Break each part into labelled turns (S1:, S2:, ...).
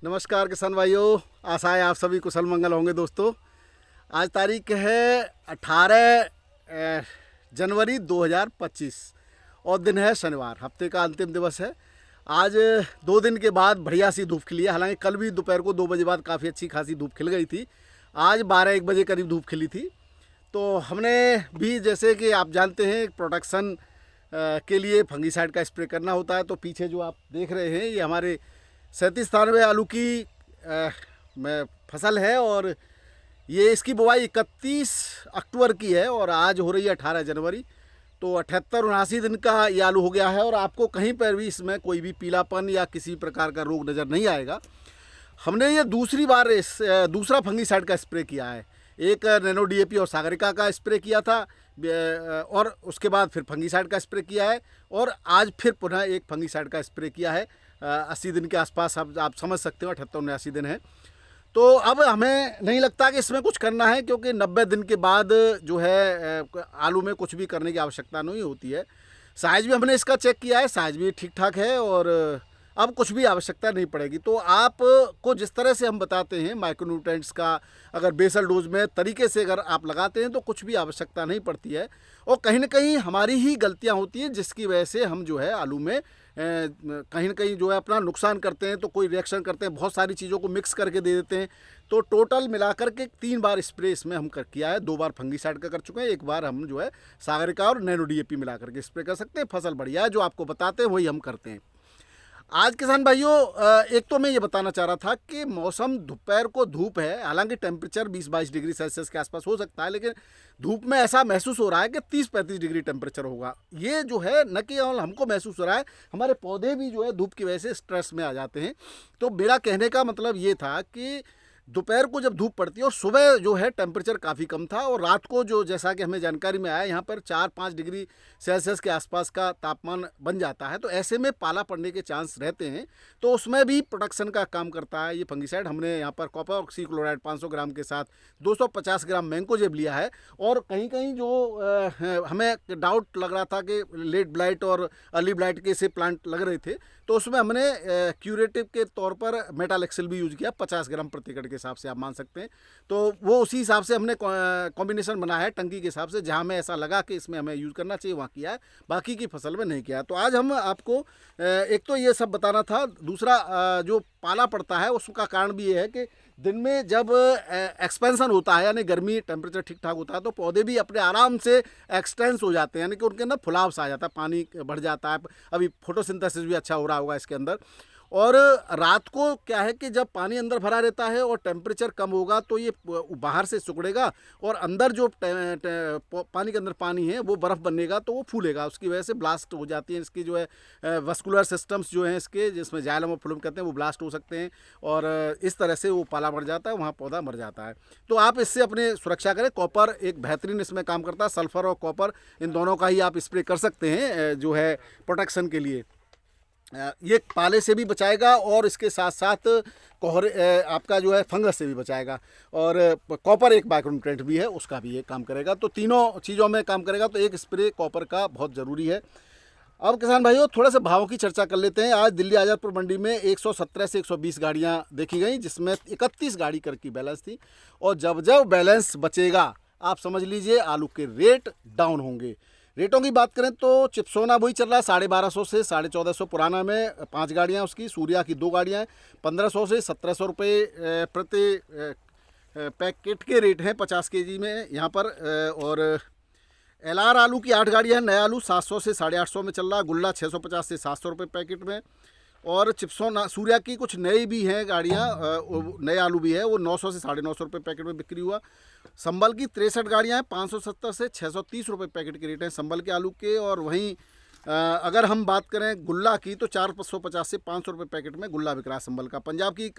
S1: नमस्कार किसान भाइयों, आशा है आप सभी कुशल मंगल होंगे। दोस्तों, आज तारीख है 18 जनवरी 2025 और दिन है शनिवार, हफ्ते का अंतिम दिवस है। आज 2 दिन के बाद बढ़िया सी धूप खिली है। हालांकि कल भी दोपहर को 2 बजे बाद काफ़ी अच्छी खासी धूप खिल गई थी। आज 12-1 बजे करीब धूप खिली थी। तो हमने भी, जैसे कि आप जानते हैं, प्रोटेक्शन के लिए फंगीसाइड का स्प्रे करना होता है। तो पीछे जो आप देख रहे हैं, ये हमारे 37-93 आलू की फसल है और ये इसकी बुवाई 31 अक्टूबर की है और आज हो रही है 18 जनवरी। तो 78-79 दिन का ये आलू हो गया है और आपको कहीं पर भी इसमें कोई भी पीलापन या किसी प्रकार का रोग नज़र नहीं आएगा। हमने ये दूसरी बार दूसरा फंगीसाइड का स्प्रे किया है। एक नैनो डीएपी और सागरिका का स्प्रे किया था और उसके बाद फिर फंगीसाइड का स्प्रे किया है और आज फिर पुनः एक फंगीसाइड का स्प्रे किया है। 80 दिन के आसपास आप समझ सकते हो, 78-79 दिन है। तो अब हमें नहीं लगता कि इसमें कुछ करना है, क्योंकि 90 दिन के बाद जो है आलू में कुछ भी करने की आवश्यकता नहीं होती है। साइज़ भी हमने इसका चेक किया है, साइज़ भी ठीक ठाक है और अब कुछ भी आवश्यकता नहीं पड़ेगी। तो आपको जिस तरह से हम बताते हैं माइक्रोन्यूट्रेंट्स का, अगर बेसल डोज में तरीके से अगर आप लगाते हैं तो कुछ भी आवश्यकता नहीं पड़ती है। और कहीं ना कहीं हमारी ही गलतियां होती हैं, जिसकी वजह से हम जो है आलू में कहीं ना कहीं जो है अपना नुकसान करते हैं। तो कोई रिएक्शन करते हैं, बहुत सारी चीज़ों को मिक्स करके दे देते हैं। तो टोटल मिलाकर के 3 बार स्प्रे इसमें हम किया है। 2 बार फंगीसाइड का कर चुके हैं, 1 बार हम जो है सागरिका और नैनो डीएपी मिला करके स्प्रे कर सकते हैं। फसल बढ़िया है, जो आपको बताते हैं वही हम करते हैं। आज किसान भाइयों, एक तो मैं ये बताना चाह रहा था कि मौसम दोपहर को धूप है। हालांकि टेम्परेचर 20-22 डिग्री सेल्सियस के आसपास हो सकता है, लेकिन धूप में ऐसा महसूस हो रहा है कि 30-35 डिग्री टेम्परेचर होगा। ये जो है न केवल हमको महसूस हो रहा है, हमारे पौधे भी जो है धूप की वजह से स्ट्रेस में आ जाते हैं। तो मेरा कहने का मतलब ये था कि दोपहर को जब धूप पड़ती है और सुबह जो है टेम्परेचर काफ़ी कम था और रात को जो, जैसा कि हमें जानकारी में आया, यहाँ पर 4-5 डिग्री सेल्सियस के आसपास का तापमान बन जाता है। तो ऐसे में पाला पड़ने के चांस रहते हैं। तो उसमें भी प्रोटेक्शन का काम करता है ये फंगीसाइड। हमने यहाँ पर कॉपर ऑक्सीक्लोराइड 500 ग्राम के साथ 250 ग्राम मैंकोजेब लिया है। और कहीं कहीं जो हमें डाउट लग रहा था कि लेट ब्लाइट और अर्ली ब्लाइट के से प्लांट लग रहे थे, तो उसमें हमने क्यूरेटिव के तौर पर मेटालेक्सिल भी यूज़ किया, 50 ग्राम प्रति एकड़ के हिसाब से आप मान सकते हैं। तो वो उसी हिसाब से हमने कॉम्बिनेशन बनाया है टंकी के हिसाब से, जहाँ हमें ऐसा लगा कि इसमें हमें यूज़ करना चाहिए वहाँ किया है, बाकी की फसल में नहीं किया। तो आज हम आपको एक तो ये सब बताना था। दूसरा, जो पाला पड़ता है उसका कारण भी ये है कि दिन में जब एक्सपेंशन होता है, यानी गर्मी टेम्परेचर ठीक ठाक होता है, तो पौधे भी अपने आराम से एक्सटेंस हो जाते हैं, यानी कि उनके अंदर फुलाव सा आ जाता है, पानी बढ़ जाता है। अभी फोटोसिंथेसिस भी अच्छा हो रहा होगा इसके अंदर। और रात को क्या है कि जब पानी अंदर भरा रहता है और टेम्परेचर कम होगा तो ये बाहर से सिकुड़ेगा और अंदर जो पानी के अंदर पानी है वो बर्फ़ बनेगा, तो वो फूलेगा। उसकी वजह से ब्लास्ट हो जाती है इसकी जो है वस्कुलर सिस्टम्स जो हैं इसके, जिसमें जाइलम और फ्लूम कहते हैं, वो ब्लास्ट हो सकते हैं और इस तरह से वो पाला मर जाता है, वहाँ पौधा मर जाता है। तो आप इससे अपने सुरक्षा करें। कॉपर एक बेहतरीन इसमें काम करता है। सल्फ़र और कॉपर इन दोनों का ही आप स्प्रे कर सकते हैं जो है प्रोटेक्शन के लिए। ये पाले से भी बचाएगा और इसके साथ साथ कोहरे आपका जो है फंगस से भी बचाएगा। और कॉपर एक माइक्रोन्यूट्रेंट भी है, उसका भी ये काम करेगा। तो तीनों चीज़ों में काम करेगा। तो एक स्प्रे कॉपर का बहुत ज़रूरी है। अब किसान भाइयों, थोड़ा सा भावों की चर्चा कर लेते हैं। आज दिल्ली आज़ादपुर मंडी में 117 से 120 गाड़ियाँ देखी गई, जिसमें 31 गाड़ी कर की बैलेंस थी। और जब जब बैलेंस बचेगा, आप समझ लीजिए आलू के रेट डाउन होंगे। रेटों की बात करें तो चिप्सोना वही चल रहा है 1250 से 1450 पुराना में 5 गाड़ियाँ उसकी, सूर्या की 2 गाड़ियाँ हैं 1500 से 1700 रुपये प्रति पैकेट के रेट हैं 50 केजी में यहाँ पर। और LR आलू की 8 गाड़ियाँ हैं। नया आलू 700 से 850 में चल रहा है। गुल्ला 650 से 700 रुपये पैकेट में। और चिप्सोना सूर्या की कुछ नई भी हैं गाड़ियाँ, नए आलू भी है, वो 900 से 950 रुपये पैकेट में बिक्री हुआ। संबल की 63 गाड़ियाँ हैं, 570 से 630 रुपये पैकेट के रेट हैं संबल के आलू के। और वहीं अगर हम बात करें गुल्ला की, तो 450 से 500 रुपये पैकेट में गुल्ला बिक रहा है संबल का। पंजाब की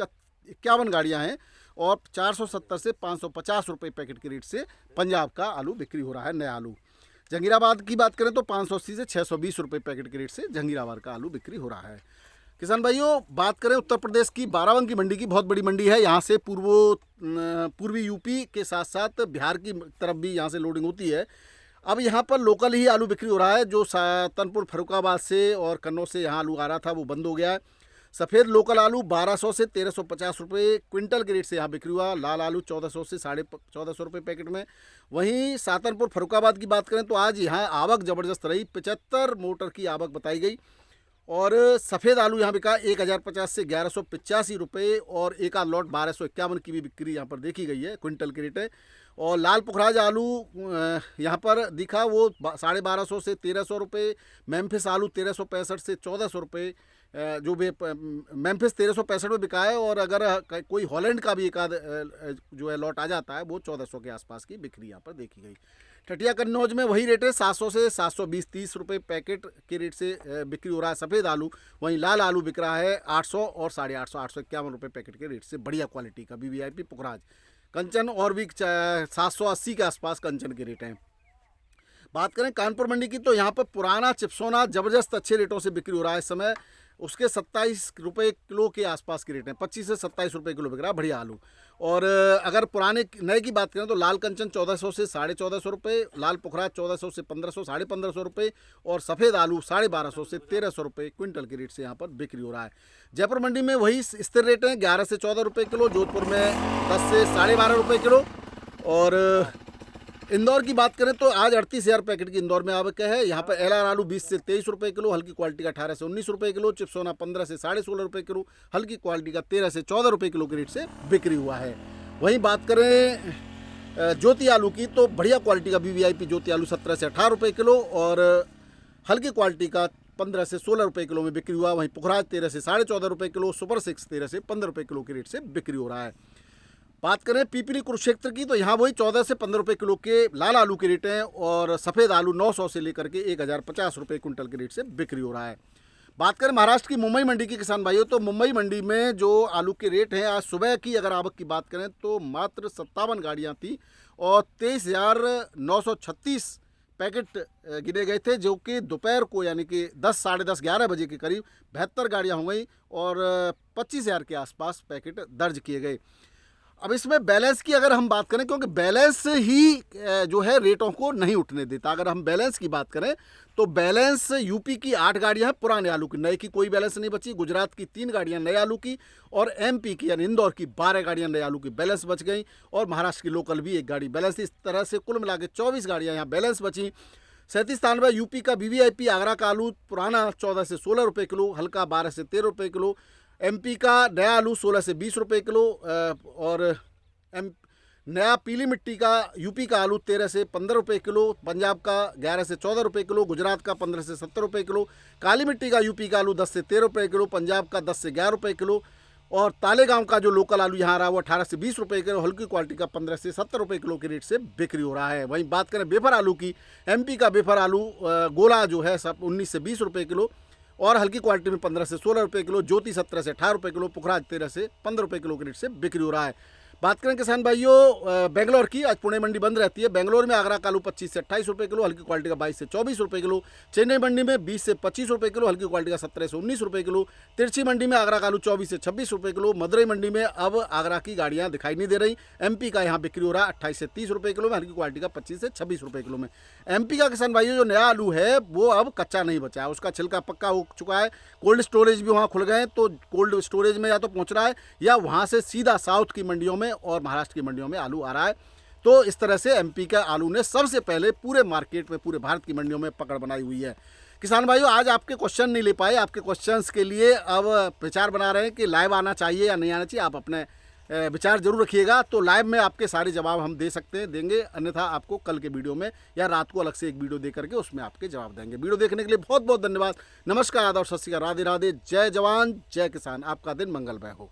S1: 51 गाड़ियाँ हैं और 470 से 550 रुपये पैकेट के रेट से पंजाब का आलू बिक्री हो रहा है, नया आलू। जंगीराबाद की बात करें तो 580 से 620 रुपये पैकेट के रेट से जंगीराबाद का आलू बिक्री हो रहा है। किसान भाइयों, बात करें उत्तर प्रदेश की बाराबंकी मंडी की, बहुत बड़ी मंडी है। यहाँ से पूर्वी यूपी के साथ साथ बिहार की तरफ भी यहाँ से लोडिंग होती है। अब यहाँ पर लोकल ही आलू बिक्री हो रहा है। जो तनपुर फरुखाबाद से और कन्नौज से यहाँ आलू आ रहा था वो बंद हो गया है। सफ़ेद लोकल आलू 1200 से 1350 रुपये क्विंटल के रेट से यहाँ बिक्री हुआ। लाल आलू 1400 से 1450 रुपये पैकेट में। वहीं सातनपुर फरुखाबाद की बात करें तो आज यहाँ आवक ज़बरदस्त रही, 75 मोटर की आवक बताई गई। और सफ़ेद आलू यहाँ बिका 1050 से 1185 रुपये और एक आध लॉट 1251 की भी बिक्री यहाँ पर देखी गई है, क्विंटल के रेट है। और लाल पुखराज आलू यहाँ पर दिखा वो 1250 से 1300 रुपये। मेम्फिस आलू 1365 से 1400 रुपये, जो भी मेम्फिस 1365 में बिका है। और अगर कोई हॉलैंड का भी एक आध जो है लॉट आ जाता है वो 1400 के आसपास की बिक्री यहाँ पर देखी गई। ठटिया कन्नौज में वही रेट है, 700 से 720-30 रुपये पैकेट के रेट से बिक्री हो रहा है सफ़ेद आलू। वहीं लाल आलू बिक रहा है 800 और 850 851 रुपये पैकेट के रेट से, बढ़िया क्वालिटी का VVIP पुखराज। कंचन और भी 780 के आसपास कंचन के रेट हैं। बात करें कानपुर मंडी की तो यहाँ पर पुराना चिप्सोना ज़बरदस्त अच्छे रेटों से बिक्री हो रहा है इस समय। उसके 27 रुपये किलो के आसपास के रेट हैं, 25 से 27 रुपये किलो बिक रहा है बढ़िया आलू। और अगर पुराने नए की बात करें तो लाल कंचन 1400 से 1450 रुपये, लाल पुखराज 1400 से 1500 1550 रुपये और सफ़ेद आलू 1250 से 1300 रुपये क्विंटल के रेट से यहाँ पर बिक्री हो रहा है। जयपुर मंडी में वही स्थिर रेट हैं, 11 से 14 रुपये किलो। जोधपुर में 10 से 12.5 रुपये किलो। और इंदौर की बात करें तो आज 38,000 पैकेट की इंदौर में आवक है। यहाँ पर LR आलू 20 से 23 रुपये किलो, हल्की क्वालिटी का 18 से 19 रुपये किलो। चिप्सोना 15 से 16.5 रुपये किलो, हल्की क्वालिटी का 13 से 14 रुपये किलो के रेट से बिक्री हुआ है। वहीं बात करें ज्योति आलू की तो बढ़िया क्वालिटी का VVIP ज्योति आलू 17 से 18 रुपये किलो और हल्की क्वालिटी का 15 से 16 रुपये किलो में बिक्री हुआ। वहीं पुखराज 13 से 14.5 रुपये किलो, सुपर 6 13 से 15 रुपये किलो के रेट से बिक्री हो रहा है। बात करें पीपली कुरुक्षेत्र की तो यहाँ वही 14 से 15 रुपये किलो के लाल आलू के रेट हैं और सफ़ेद आलू 900 से लेकर के 1050 रुपये क्विंटल के रेट से बिक्री हो रहा है। बात करें महाराष्ट्र की मुंबई मंडी की किसान भाइयों तो मुंबई मंडी में जो आलू के रेट हैं, आज सुबह की अगर आवक की बात करें तो मात्र 57 गाड़ियाँ थी और 23,936 पैकेट गिने गए थे, जो कि दोपहर को यानी कि 10 साढ़े 10 11 बजे के करीब 72 गाड़ियाँ हो गई और 25,000 के आसपास पैकेट दर्ज किए गए। अब इसमें बैलेंस की अगर हम बात करें, क्योंकि बैलेंस ही जो है रेटों को नहीं उठने देता। अगर हम बैलेंस की बात करें तो बैलेंस यूपी की 8 गाड़ियां हैं पुराने आलू की, नए की कोई बैलेंस नहीं बची। गुजरात की 3 गाड़ियां नए आलू की और MP की यानी इंदौर की 12 गाड़ियां नए आलू की बैलेंस बच गई और महाराष्ट्र की लोकल भी 1 गाड़ी बैलेंस। इस तरह से कुल मिला के 24 गाड़ियाँ यहाँ बैलेंस बची। 37 स्थान पर यूपी का VVIP आगरा का आलू पुराना 14 से 16 रुपये किलो, हल्का 12 से 13 रुपये किलो। MP का नया आलू 16 से 20 रुपये किलो और नया पीली मिट्टी का यूपी का आलू 13 से 15 रुपये किलो। पंजाब का 11 से 14 रुपये किलो, गुजरात का 15 से 70 रुपये किलो। काली मिट्टी का यूपी का आलू 10 से 13 रुपये किलो, पंजाब का 10 से 11 रुपये किलो। और तालेगांव का जो लोकल आलू यहाँ रहा वो 18 से 20 रुपये किलो, हल्की क्वालिटी का 15 से 70 रुपये किलो के रेट से बिक्री हो रहा है। वहीं बात करें बेफर आलू की, MP का बेफर आलू गोला जो है सब 19 से 20 रुपये किलो और हल्की क्वालिटी में 15 से 16 रुपये किलो। ज्योति 17 से 18 रुपये किलो, पुखराज 13 से 15 रुपये किलो के रेट से बिक्री हो रहा है। बात करें किसान भाइयों बेंगलोर की, आज पुणे मंडी बंद रहती है। बेंगलोर में आगरा का आलू 25 से 28 रुपये किलो, हल्की क्वालिटी का 22 से 24 रुपये किलो। चेन्नई मंडी में 20 से 25 रुपये किलो, हल्की क्वालिटी का 17 से 19 रुपये किलो। तिरछी मंडी में आगरा का आलू 24 से 26 रुपये किलो। मदुरई मंडी में अब आगरा की गाड़ियाँ दिखाई नहीं दे रही। MP का यहाँ बिक्री हो रहा है 28 से 30 रुपये किलो में, हल्की क्वालिटी का 25 से 26 रुपये किलो में। MP का किसान भाइयों जो नया आलू है वो अब कच्चा नहीं बचा है, उसका छिलका पक्का हो चुका है। कोल्ड स्टोरेज भी वहाँ खुल गए हैं, तो कोल्ड स्टोरेज में या तो पहुँच रहा है या वहाँ से सीधा साउथ की मंडियों में और महाराष्ट्र की मंडियों में आलू आ रहा है। तो इस तरह से MP का आलू ने सबसे पहले पूरे मार्केट में, पूरे भारत की मंडियों में पकड़ बनाई हुई है। किसान भाइयों आज आपके क्वेश्चन नहीं ले पाए, आपके क्वेश्चंस के लिए अब विचार बना रहे हैं कि लाइव आना चाहिए या नहीं आना चाहिए। आप अपने विचार जरूर रखिएगा, तो लाइव में आपके सारे जवाब हम दे सकते हैं, देंगे, अन्यथा आपको कल के वीडियो में या रात को अलग से एक वीडियो दे करके उसमें आपके जवाब देंगे। वीडियो देखने के लिए बहुत बहुत धन्यवाद। नमस्कार, आदाब, सत श्री अकाल, राधे राधे, जय जवान जय किसान। आपका दिन मंगलमय हो।